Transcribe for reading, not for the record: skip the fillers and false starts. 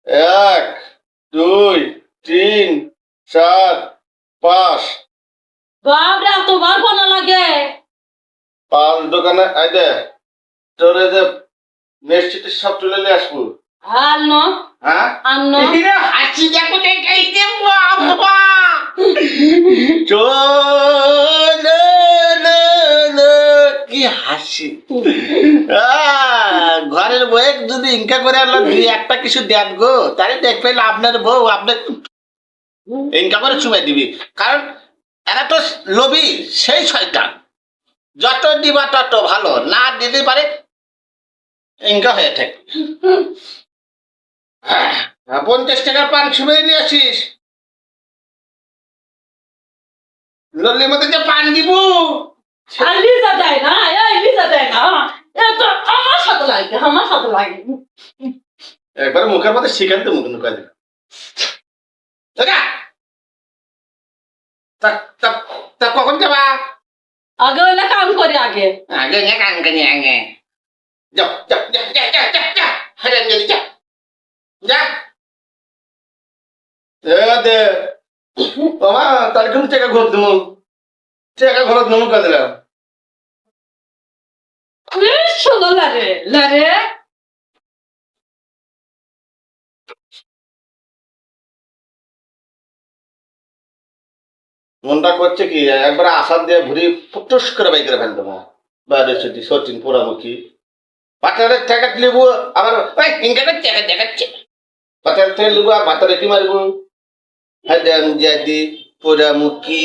এক, দুই, তিন, চার, পাঁচ। বাবরা তোমার ভালো লাগে। পাঁচ দোকানে আইতে তোরে যে নেক্সট সব তুলে নিয়ে আসবো। আনো হ্যাঁ আনো হাসি দেখো দেখাইতে বাবা চলে লে লে, কি হাসি। ঘরের বউয়ে যদি ইনকা করে আনলো দুই একটা কিছু দেন গো, তাহলে দেখবেন আপনার বউ আপনার ইনকা করে চুমাই দিবি। কারণ এরা তো লোভী, সেই শয়তান। যত দিবা তত ভালো, না দিতে পারে ইনকা হয়ে থাকে। 50 টাকার পান ছুঁয়ে নিয়ে আসিস। লল্লির মধ্যে যে পান দিব আর লিজা দেয় না, এই লিজা দেয় না, এ তো আমার সাথে লাগে, আমার সাথে লাগে। একবার মুখের মধ্যে শিখান তো মুখ নুকা দিল। তা কখন যাবা? আগে হইলে কাম করি আগে। আগে না কান কানি আগে যাও যাও যাও যাও যাও যাও যাও হারাম যদি যা যা দে বাবা, তাহলে কিন্তু টাকা ঘর দেবো, টাকা ঘর দেবো কা দিলাম। সুন্দর লাগে লাগে। মনটা করছে কি একবার আসার দিয়ে ঘুরি ফুটুস করে বাই করে ফেলতো বাইরে ছুটি সচিন পোড়ামুখী বাটারের টাকা লিবু আবার ইনকা করে টাকা দেখাচ্ছে বাটার থেকে লিবু আর বাটারে কি মারবো। হ্যাঁ যদি পোড়ামুখী